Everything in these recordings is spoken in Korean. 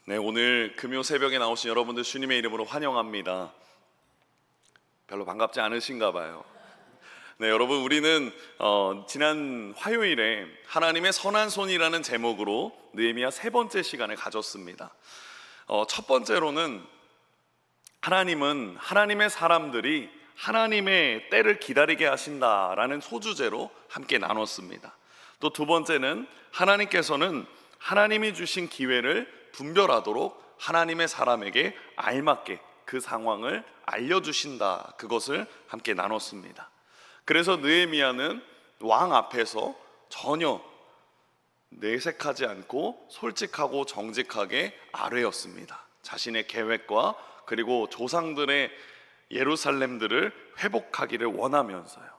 네, 오늘 금요 새벽에 나오신 여러분들 주님의 이름으로 환영합니다. 별로 반갑지 않으신가 봐요. 네, 여러분, 우리는 지난 화요일에 하나님의 선한 손이라는 제목으로 느헤미야 세 번째 시간을 가졌습니다. 첫 번째로는 하나님은 하나님의 사람들이 하나님의 때를 기다리게 하신다라는 소주제로 함께 나눴습니다. 또 두 번째는 하나님께서는 하나님이 주신 기회를 분별하도록 하나님의 사람에게 알맞게 그 상황을 알려주신다, 그것을 함께 나눴습니다. 그래서 느헤미야는 왕 앞에서 전혀 내색하지 않고 솔직하고 정직하게 아뢰었습니다. 자신의 계획과 그리고 조상들의 예루살렘들을 회복하기를 원하면서요.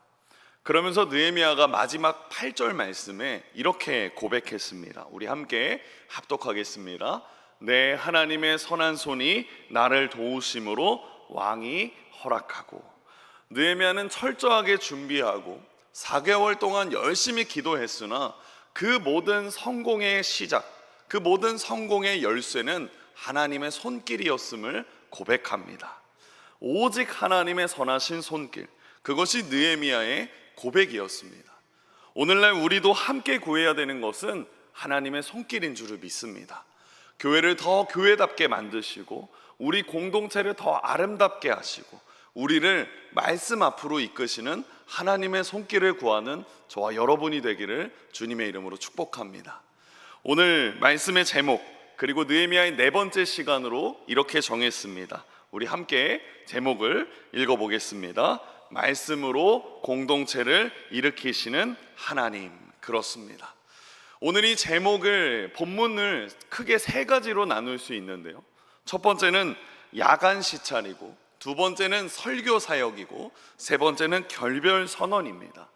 그러면서 느헤미야가 마지막 8절 말씀에 이렇게 고백했습니다. 우리 함께 합독하겠습니다. 내 하나님의 선한 손이 나를 도우심으로 왕이 허락하고. 느헤미야는 철저하게 준비하고 4개월 동안 열심히 기도했으나 그 모든 성공의 시작, 그 모든 성공의 열쇠는 하나님의 손길이었음을 고백합니다. 오직 하나님의 선하신 손길, 그것이 느헤미야의 고백이었습니다. 오늘날 우리도 함께 구해야 되는 것은 하나님의 손길인 줄을 믿습니다. 교회를 더 교회답게 만드시고 우리 공동체를 더 아름답게 하시고 우리를 말씀 앞으로 이끄시는 하나님의 손길을 구하는 저와 여러분이 되기를 주님의 이름으로 축복합니다. 오늘 말씀의 제목, 그리고 느헤미야의 네 번째 시간으로 이렇게 정했습니다. 우리 함께 제목을 읽어보겠습니다. 말씀으로 공동체를 일으키시는 하나님. 그렇습니다. 오늘 이 제목을, 본문을 크게 세 가지로 나눌 수 있는데요, 첫 번째는 야간 시찰이고, 두 번째는 설교 사역이고, 세 번째는 결별 선언입니다.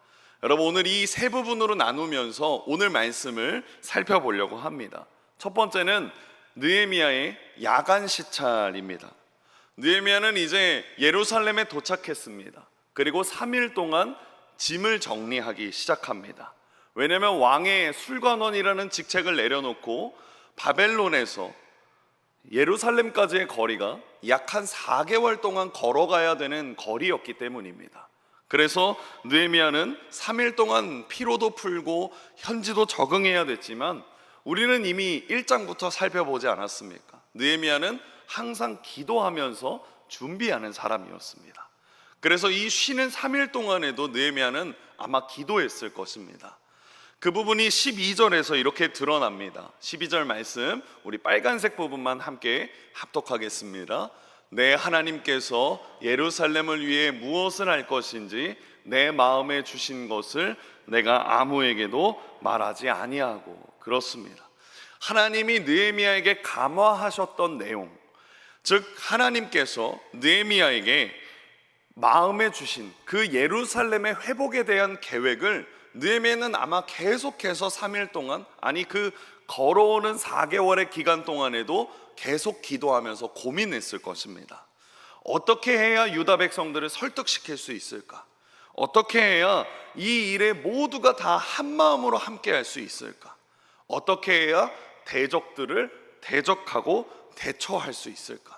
여러분, 오늘 이 세 부분으로 나누면서 오늘 말씀을 살펴보려고 합니다. 첫 번째는 느헤미야의 야간 시찰입니다. 느헤미야는 이제 예루살렘에 도착했습니다. 그리고 3일 동안 짐을 정리하기 시작합니다. 왜냐하면 왕의 술관원이라는 직책을 내려놓고 바벨론에서 예루살렘까지의 거리가 약 한 4개월 동안 걸어가야 되는 거리였기 때문입니다. 그래서 느헤미야는 3일 동안 피로도 풀고 현지도 적응해야 됐지만 우리는 이미 1장부터 살펴보지 않았습니까? 느헤미야는 항상 기도하면서 준비하는 사람이었습니다. 그래서 이 쉬는 3일 동안에도 느헤미야는 아마 기도했을 것입니다. 그 부분이 12절에서 이렇게 드러납니다. 12절 말씀, 우리 빨간색 부분만 함께 합독하겠습니다. 내 하나님께서 예루살렘을 위해 무엇을 할 것인지 내 마음에 주신 것을 내가 아무에게도 말하지 아니하고. 그렇습니다. 하나님이 느헤미야에게 감화하셨던 내용, 즉 하나님께서 느헤미야에게 마음에 주신 그 예루살렘의 회복에 대한 계획을 느헤미야는 아마 계속해서 3일 동안, 아니 그 걸어오는 4개월의 기간 동안에도 계속 기도하면서 고민했을 것입니다. 어떻게 해야 유다 백성들을 설득시킬 수 있을까? 어떻게 해야 이 일에 모두가 다 한마음으로 함께 할 수 있을까? 어떻게 해야 대적들을 대적하고 대처할 수 있을까?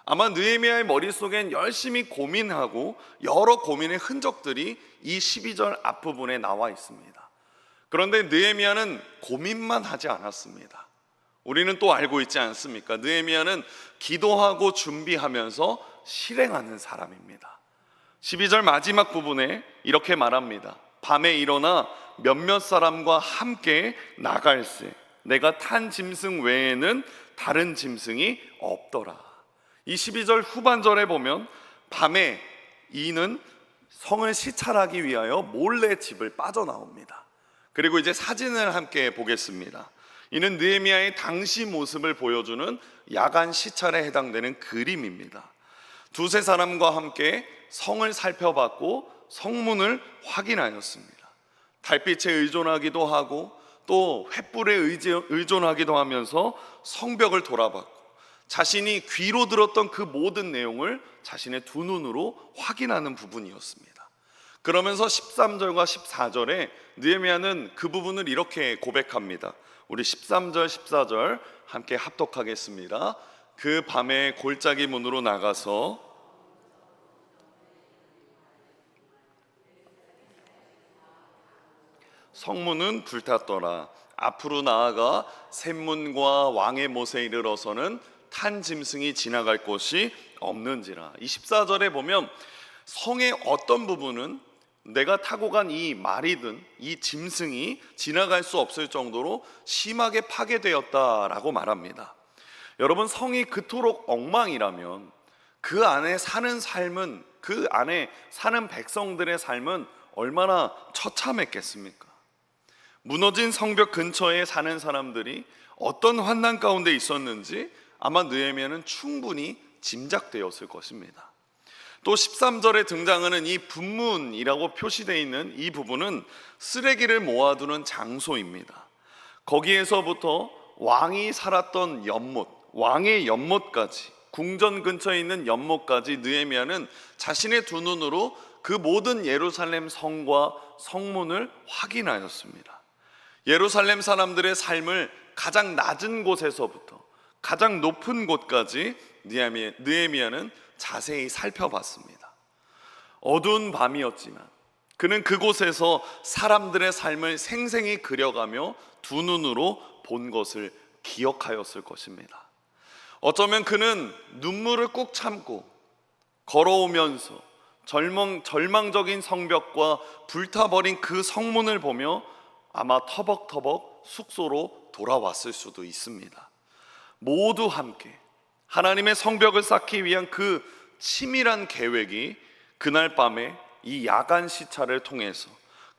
아마 느헤미야의 머릿속엔 열심히 고민하고 여러 고민의 흔적들이 이 12절 앞부분에 나와 있습니다. 그런데 느헤미야는 고민만 하지 않았습니다. 우리는 또 알고 있지 않습니까? 느헤미야는 기도하고 준비하면서 실행하는 사람입니다. 12절 마지막 부분에 이렇게 말합니다. 밤에 일어나 몇몇 사람과 함께 나갈새 내가 탄 짐승 외에는 다른 짐승이 없더라. 이 12절 후반절에 보면 밤에 이는 성을 시찰하기 위하여 몰래 집을 빠져나옵니다. 그리고 이제 사진을 함께 보겠습니다. 이는 느헤미야의 당시 모습을 보여주는 야간 시찰에 해당되는 그림입니다. 두세 사람과 함께 성을 살펴봤고 성문을 확인하였습니다. 달빛에 의존하기도 하고 또 횃불에 의존하기도 하면서 성벽을 돌아봤고 자신이 귀로 들었던 그 모든 내용을 자신의 두 눈으로 확인하는 부분이었습니다. 그러면서 13절과 14절에 느헤미야는 그 부분을 이렇게 고백합니다. 우리 13절 14절 함께 합독하겠습니다. 그 밤에 골짜기 문으로 나가서 성문은 불탔더라. 앞으로 나아가 샘문과 왕의 못에 이르러서는 탄 짐승이 지나갈 곳이 없는지라. 이 14절에 보면 성의 어떤 부분은 내가 타고 간 이 말이든 이 짐승이 지나갈 수 없을 정도로 심하게 파괴되었다라고 말합니다. 여러분, 성이 그토록 엉망이라면 그 안에 사는 삶은, 그 안에 사는 백성들의 삶은 얼마나 처참했겠습니까? 무너진 성벽 근처에 사는 사람들이 어떤 환난 가운데 있었는지 아마 느헤미야는 충분히 짐작되었을 것입니다. 또 13절에 등장하는 이 분문이라고 표시되어 있는 이 부분은 쓰레기를 모아두는 장소입니다. 거기에서부터 왕이 살았던 연못, 왕의 연못까지, 궁전 근처에 있는 연못까지 느헤미야는 자신의 두 눈으로 그 모든 예루살렘 성과 성문을 확인하였습니다. 예루살렘 사람들의 삶을 가장 낮은 곳에서부터 가장 높은 곳까지 느헤미야는 자세히 살펴봤습니다. 어두운 밤이었지만 그는 그곳에서 사람들의 삶을 생생히 그려가며 두 눈으로 본 것을 기억하였을 것입니다. 어쩌면 그는 눈물을 꾹 참고 걸어오면서 절망적인 성벽과 불타버린 그 성문을 보며 아마 터벅터벅 숙소로 돌아왔을 수도 있습니다. 모두 함께 하나님의 성벽을 쌓기 위한 그 치밀한 계획이 그날 밤에 이 야간 시차를 통해서,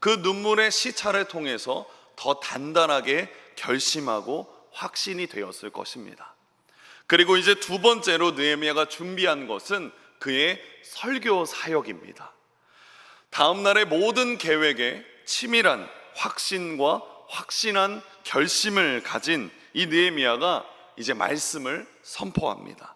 그 눈물의 시차를 통해서 더 단단하게 결심하고 확신이 되었을 것입니다. 그리고 이제 두 번째로 느헤미야가 준비한 것은 그의 설교 사역입니다. 다음 날의 모든 계획에 치밀한 확신과 확신한 결심을 가진 이 느헤미야가 이제 말씀을 선포합니다.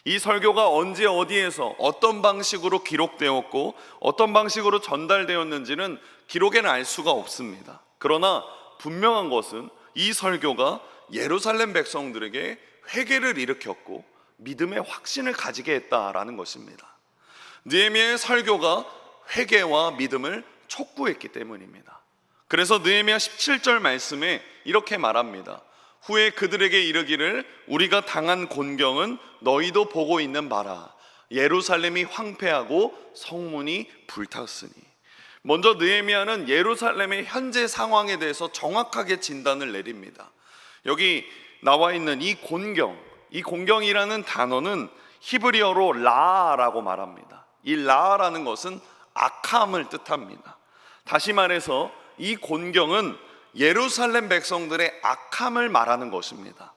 이 설교가 언제 어디에서 어떤 방식으로 기록되었고 어떤 방식으로 전달되었는지는 기록에는 알 수가 없습니다. 그러나 분명한 것은 이 설교가 예루살렘 백성들에게 회개를 일으켰고 믿음의 확신을 가지게 했다라는 것입니다. 느헤미야의 설교가 회개와 믿음을 촉구했기 때문입니다. 그래서 느헤미야 17절 말씀에 이렇게 말합니다. 후에 그들에게 이르기를 우리가 당한 곤경은 너희도 보고 있는 바라. 예루살렘이 황폐하고 성문이 불탔으니. 먼저 느헤미야는 예루살렘의 현재 상황에 대해서 정확하게 진단을 내립니다. 여기 나와 있는 이 곤경이라는 단어는 히브리어로 라라고 말합니다. 이 라라는 것은 악함을 뜻합니다. 다시 말해서 이 곤경은 예루살렘 백성들의 악함을 말하는 것입니다.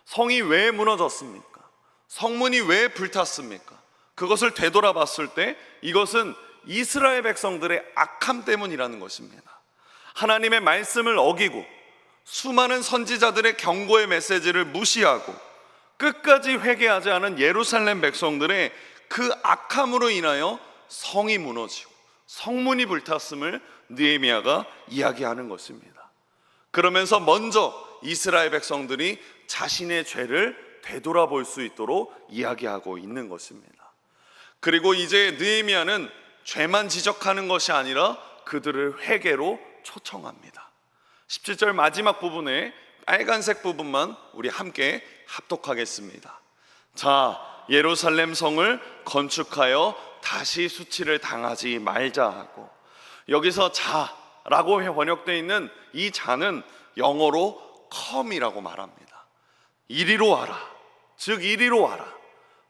성이 왜 무너졌습니까? 성문이 왜 불탔습니까? 그것을 되돌아봤을 때 이것은 이스라엘 백성들의 악함 때문이라는 것입니다. 하나님의 말씀을 어기고 수많은 선지자들의 경고의 메시지를 무시하고 끝까지 회개하지 않은 예루살렘 백성들의 그 악함으로 인하여 성이 무너지고 성문이 불탔음을 느헤미야가 이야기하는 것입니다. 그러면서 먼저 이스라엘 백성들이 자신의 죄를 되돌아볼 수 있도록 이야기하고 있는 것입니다. 그리고 이제 느헤미야는 죄만 지적하는 것이 아니라 그들을 회개로 초청합니다. 17절 마지막 부분에 빨간색 부분만 우리 함께 합독하겠습니다. 자, 예루살렘 성을 건축하여 다시 수치를 당하지 말자 하고, 여기서 자라고 번역되어 있는 이 자는 영어로 come이라고 말합니다. 이리로 와라, 즉 이리로 와라.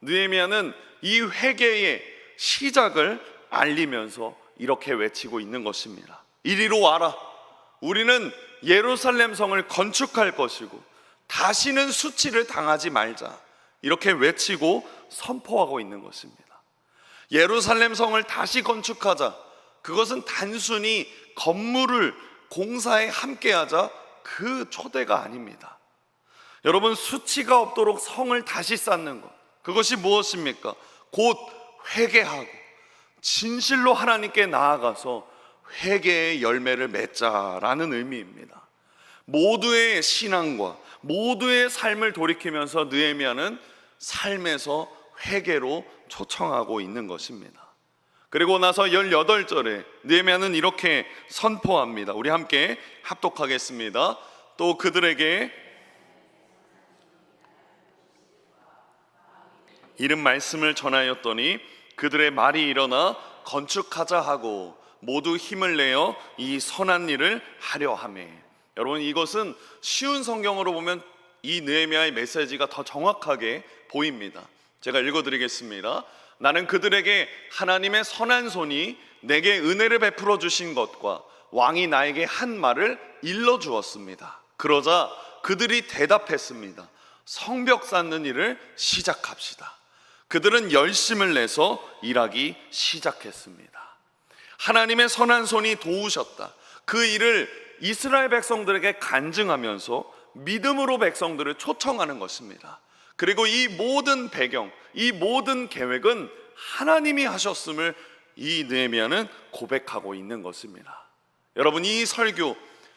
느헤미야는 이 회개의 시작을 알리면서 이렇게 외치고 있는 것입니다. 이리로 와라. 우리는 예루살렘 성을 건축할 것이고 다시는 수치를 당하지 말자, 이렇게 외치고 선포하고 있는 것입니다. 예루살렘 성을 다시 건축하자, 그것은 단순히 건물을 공사에 함께하자 그 초대가 아닙니다. 여러분, 수치가 없도록 성을 다시 쌓는 것, 그것이 무엇입니까? 곧 회개하고 진실로 하나님께 나아가서 회개의 열매를 맺자라는 의미입니다. 모두의 신앙과 모두의 삶을 돌이키면서 느헤미야는 삶에서 회개로 초청하고 있는 것입니다. 그리고 나서 18절에 느헤미야는 이렇게 선포합니다. 우리 함께 합독하겠습니다. 또 그들에게 이른 말씀을 전하였더니 그들의 말이 일어나 건축하자 하고 모두 힘을 내어 이 선한 일을 하려 하매. 여러분, 이것은 쉬운 성경으로 보면 이 느헤미야의 메시지가 더 정확하게 보입니다. 제가 읽어드리겠습니다. 나는 그들에게 하나님의 선한 손이 내게 은혜를 베풀어 주신 것과 왕이 나에게 한 말을 일러주었습니다. 그러자 그들이 대답했습니다. 성벽 쌓는 일을 시작합시다. 그들은 열심을 내서 일하기 시작했습니다. 하나님의 선한 손이 도우셨다. 그 일을 이스라엘 백성들에게 간증하면서 믿음으로 백성들을 초청하는 것입니다. 그리고 이 모든 배경, 이 모든 계획은 하나님이 하셨음을 이 느헤미야는 고백하고 있는 것입니다. 여러분, 이 설교,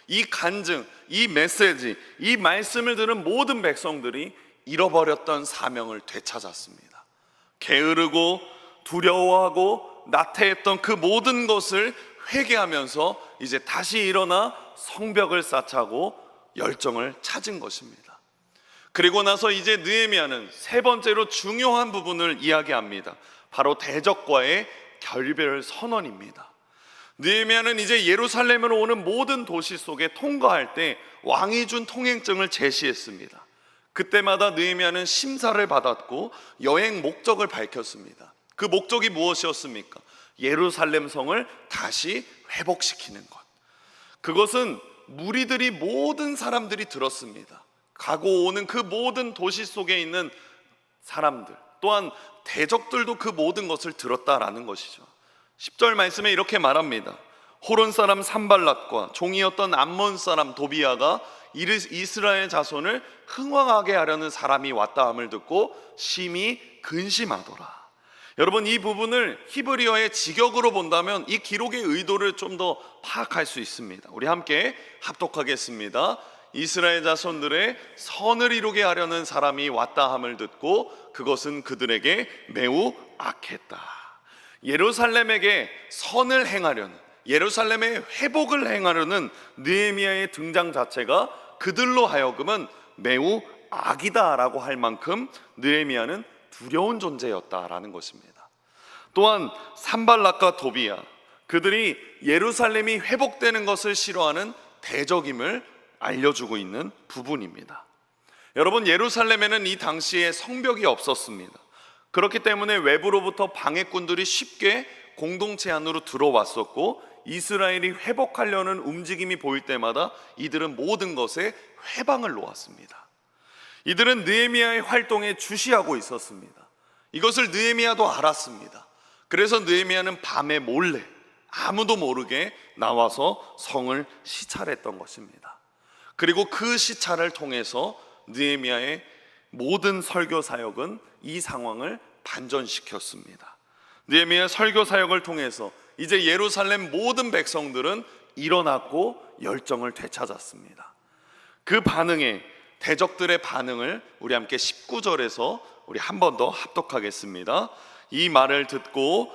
이 간증, 이 메시지, 이 말씀을 들은 모든 백성들이 잃어버렸던 사명을 되찾았습니다. 게으르고 두려워하고 나태했던 그 모든 것을 회개하면서 이제 다시 일어나 성벽을 쌓자고 열정을 찾은 것입니다. 그리고 나서 이제 느헤미야는 세 번째로 중요한 부분을 이야기합니다. 바로 대적과의 결별 선언입니다. 느헤미야는 이제 예루살렘으로 오는 모든 도시 속에 통과할 때 왕이 준 통행증을 제시했습니다. 그때마다 느헤미야는 심사를 받았고 여행 목적을 밝혔습니다. 그 목적이 무엇이었습니까? 예루살렘 성을 다시 회복시키는 것. 그것은 무리들이 모든 사람들이 들었습니다. 가고 오는 그 모든 도시 속에 있는 사람들, 또한 대적들도 그 모든 것을 들었다라는 것이죠. 10절 말씀에 이렇게 말합니다. 호론 사람 산발랏과 종이었던 암몬 사람 도비야가 이스라엘 자손을 흥왕하게 하려는 사람이 왔다 함을 듣고 심히 근심하더라. 여러분, 이 부분을 히브리어의 직역으로 본다면 이 기록의 의도를 좀 더 파악할 수 있습니다. 우리 함께 합독하겠습니다. 이스라엘 자손들의 선을 이루게 하려는 사람이 왔다 함을 듣고 그것은 그들에게 매우 악했다. 예루살렘에게 선을 행하려는, 예루살렘의 회복을 행하려는 느헤미야의 등장 자체가 그들로 하여금은 매우 악이다라고 할 만큼 느헤미야는 두려운 존재였다라는 것입니다. 또한 산발랏과 도비야, 그들이 예루살렘이 회복되는 것을 싫어하는 대적임을 알려주고 있는 부분입니다. 여러분, 예루살렘에는 이 당시에 성벽이 없었습니다. 그렇기 때문에 외부로부터 방해꾼들이 쉽게 공동체 안으로 들어왔었고 이스라엘이 회복하려는 움직임이 보일 때마다 이들은 모든 것에 회방을 놓았습니다. 이들은 느헤미야의 활동에 주시하고 있었습니다. 이것을 느헤미야도 알았습니다. 그래서 느헤미야는 밤에 몰래 아무도 모르게 나와서 성을 시찰했던 것입니다. 그리고 그 시찰을 통해서 느헤미야의 모든 설교 사역은 이 상황을 반전시켰습니다. 느헤미야 설교 사역을 통해서 이제 예루살렘 모든 백성들은 일어났고 열정을 되찾았습니다. 그 반응에, 대적들의 반응을 우리 함께 19절에서 우리 한 번 더 합독하겠습니다. 이 말을 듣고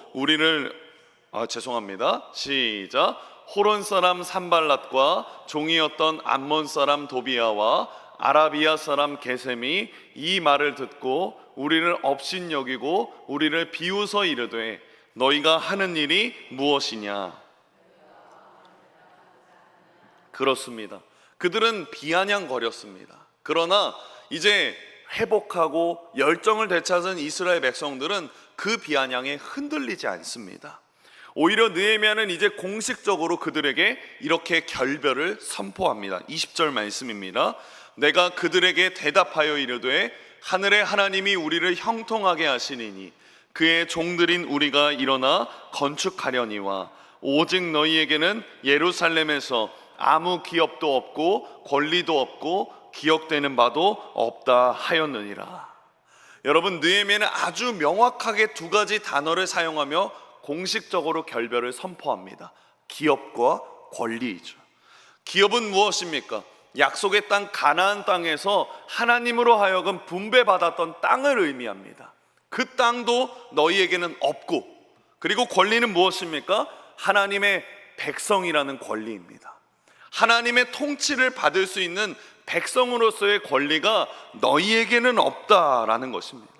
시작. 호론 사람 산발랏과 종이었던 암몬 사람 도비야와 아라비아 사람 게셈이 이 말을 듣고 우리를 업신여기고 우리를 비웃어 이르되 너희가 하는 일이 무엇이냐? 그렇습니다. 그들은 비아냥거렸습니다. 그러나 이제 회복하고 열정을 되찾은 이스라엘 백성들은 그 비아냥에 흔들리지 않습니다. 오히려 느헤미야는 이제 공식적으로 그들에게 이렇게 결별을 선포합니다. 20절 말씀입니다. 내가 그들에게 대답하여 이르되 하늘의 하나님이 우리를 형통하게 하시니니 그의 종들인 우리가 일어나 건축하려니와 오직 너희에게는 예루살렘에서 아무 기업도 없고 권리도 없고 기억되는 바도 없다 하였느니라. 여러분, 느헤미야는 아주 명확하게 두 가지 단어를 사용하며 공식적으로 결별을 선포합니다. 기업과 권리이죠. 기업은 무엇입니까? 약속의 땅 가나안 땅에서 하나님으로 하여금 분배받았던 땅을 의미합니다. 그 땅도 너희에게는 없고, 그리고 권리는 무엇입니까? 하나님의 백성이라는 권리입니다. 하나님의 통치를 받을 수 있는 백성으로서의 권리가 너희에게는 없다라는 것입니다.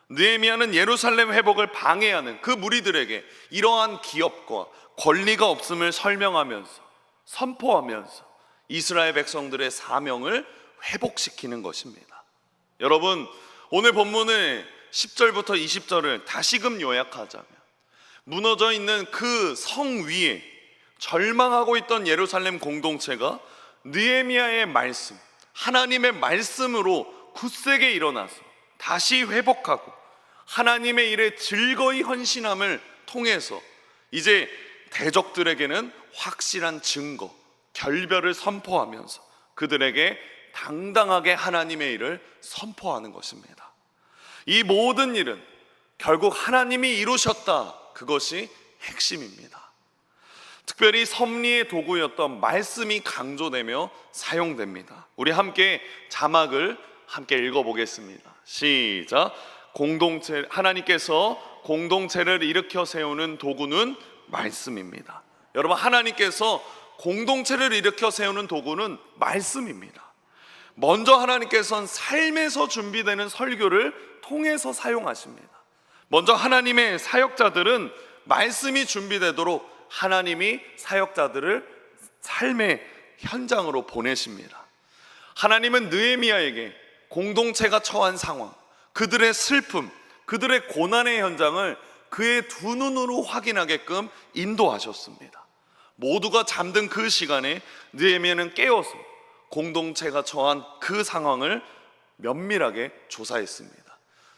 느헤미야는 예루살렘 회복을 방해하는 그 무리들에게 이러한 기업과 권리가 없음을 설명하면서, 선포하면서 이스라엘 백성들의 사명을 회복시키는 것입니다. 여러분, 오늘 본문의 10절부터 20절을 다시금 요약하자면, 무너져 있는 그 성 위에 절망하고 있던 예루살렘 공동체가 느헤미야의 말씀, 하나님의 말씀으로 굳세게 일어나서 다시 회복하고 하나님의 일에 즐거이 헌신함을 통해서 이제 대적들에게는 확실한 증거, 결별을 선포하면서 그들에게 당당하게 하나님의 일을 선포하는 것입니다. 이 모든 일은 결국 하나님이 이루셨다, 그것이 핵심입니다. 특별히 섭리의 도구였던 말씀이 강조되며 사용됩니다. 우리 함께 자막을 함께 읽어보겠습니다. 시작. 하나님께서 공동체를 일으켜 세우는 도구는 말씀입니다. 여러분, 하나님께서 공동체를 일으켜 세우는 도구는 말씀입니다. 먼저 하나님께서는 삶에서 준비되는 설교를 통해서 사용하십니다. 먼저 하나님의 사역자들은 말씀이 준비되도록 하나님이 사역자들을 삶의 현장으로 보내십니다. 하나님은 느헤미야에게 공동체가 처한 상황, 그들의 슬픔, 그들의 고난의 현장을 그의 두 눈으로 확인하게끔 인도하셨습니다. 모두가 잠든 그 시간에 느헤미야는 깨어서 공동체가 처한 그 상황을 면밀하게 조사했습니다.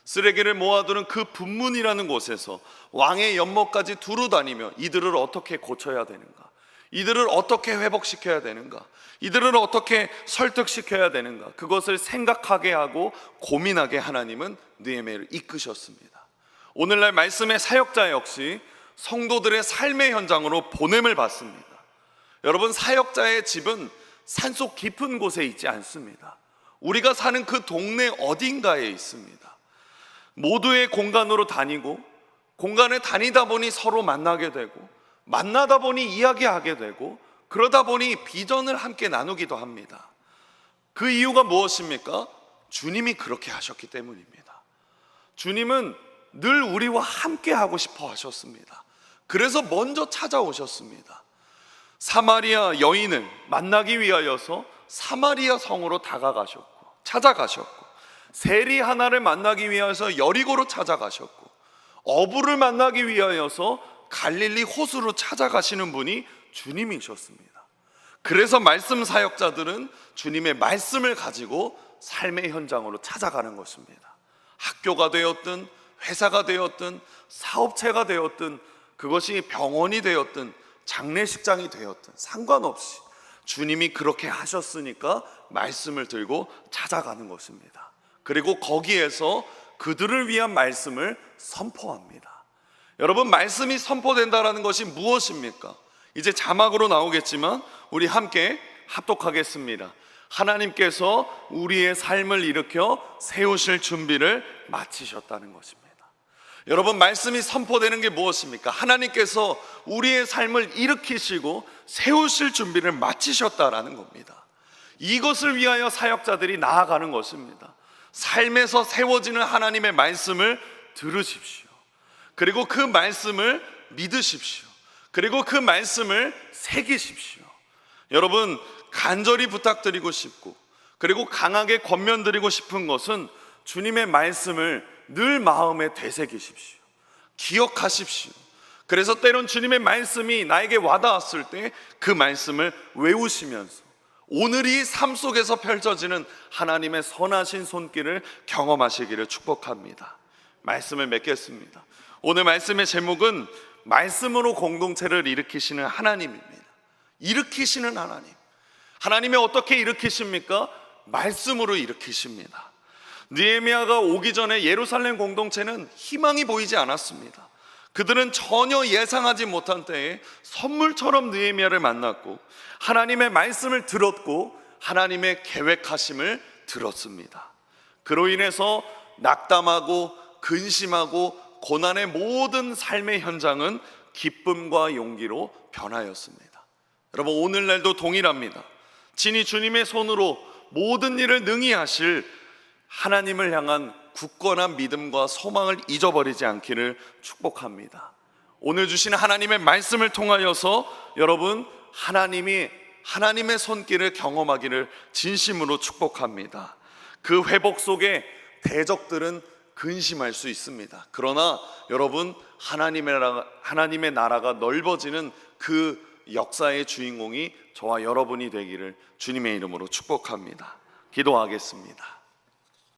쓰레기를 모아두는 그 분문이라는 곳에서 왕의 연못까지 두루 다니며 이들을 어떻게 고쳐야 되는가, 이들을 어떻게 회복시켜야 되는가, 이들을 어떻게 설득시켜야 되는가, 그것을 생각하게 하고 고민하게 하나님은 느헤미야를 이끄셨습니다. 오늘날 말씀의 사역자 역시 성도들의 삶의 현장으로 보냄을 받습니다. 여러분, 사역자의 집은 산속 깊은 곳에 있지 않습니다. 우리가 사는 그 동네 어딘가에 있습니다. 모두의 공간으로 다니고, 공간에 다니다 보니 서로 만나게 되고, 만나다 보니 이야기하게 되고, 그러다 보니 비전을 함께 나누기도 합니다. 그 이유가 무엇입니까? 주님이 그렇게 하셨기 때문입니다. 주님은 늘 우리와 함께 하고 싶어 하셨습니다. 그래서 먼저 찾아오셨습니다. 사마리아 여인을 만나기 위하여서 사마리아 성으로 다가가셨고 찾아가셨고, 세리 하나를 만나기 위해서 여리고로 찾아가셨고, 어부를 만나기 위하여서 갈릴리 호수로 찾아가시는 분이 주님이셨습니다. 그래서 말씀 사역자들은 주님의 말씀을 가지고 삶의 현장으로 찾아가는 것입니다. 학교가 되었든 회사가 되었든 사업체가 되었든 그것이 병원이 되었든 장례식장이 되었든 상관없이 주님이 그렇게 하셨으니까 말씀을 들고 찾아가는 것입니다. 그리고 거기에서 그들을 위한 말씀을 선포합니다. 여러분, 말씀이 선포된다는 것이 무엇입니까? 이제 자막으로 나오겠지만 우리 함께 합독하겠습니다. 하나님께서 우리의 삶을 일으켜 세우실 준비를 마치셨다는 것입니다. 여러분, 말씀이 선포되는 게 무엇입니까? 하나님께서 우리의 삶을 일으키시고 세우실 준비를 마치셨다라는 겁니다. 이것을 위하여 사역자들이 나아가는 것입니다. 삶에서 세워지는 하나님의 말씀을 들으십시오. 그리고 그 말씀을 믿으십시오. 그리고 그 말씀을 새기십시오. 여러분, 간절히 부탁드리고 싶고, 그리고 강하게 권면드리고 싶은 것은 주님의 말씀을 늘 마음에 되새기십시오. 기억하십시오. 그래서 때론 주님의 말씀이 나에게 와닿았을 때 그 말씀을 외우시면서 오늘이 삶 속에서 펼쳐지는 하나님의 선하신 손길을 경험하시기를 축복합니다. 말씀을 맺겠습니다. 오늘 말씀의 제목은 말씀으로 공동체를 일으키시는 하나님입니다. 일으키시는 하나님. 하나님이 어떻게 일으키십니까? 말씀으로 일으키십니다. 느헤미야가 오기 전에 예루살렘 공동체는 희망이 보이지 않았습니다. 그들은 전혀 예상하지 못한 때에 선물처럼 느헤미야를 만났고 하나님의 말씀을 들었고 하나님의 계획하심을 들었습니다. 그로 인해서 낙담하고 근심하고 고난의 모든 삶의 현장은 기쁨과 용기로 변하였습니다. 여러분, 오늘날도 동일합니다. 친히 주님의 손으로 모든 일을 능히 하실 하나님을 향한 굳건한 믿음과 소망을 잊어버리지 않기를 축복합니다. 오늘 주신 하나님의 말씀을 통하여서 여러분, 하나님의 손길을 경험하기를 진심으로 축복합니다. 그 회복 속에 대적들은 근심할 수 있습니다. 그러나 여러분, 하나님의 나라가 넓어지는 그 역사의 주인공이 저와 여러분이 되기를 주님의 이름으로 축복합니다. 기도하겠습니다.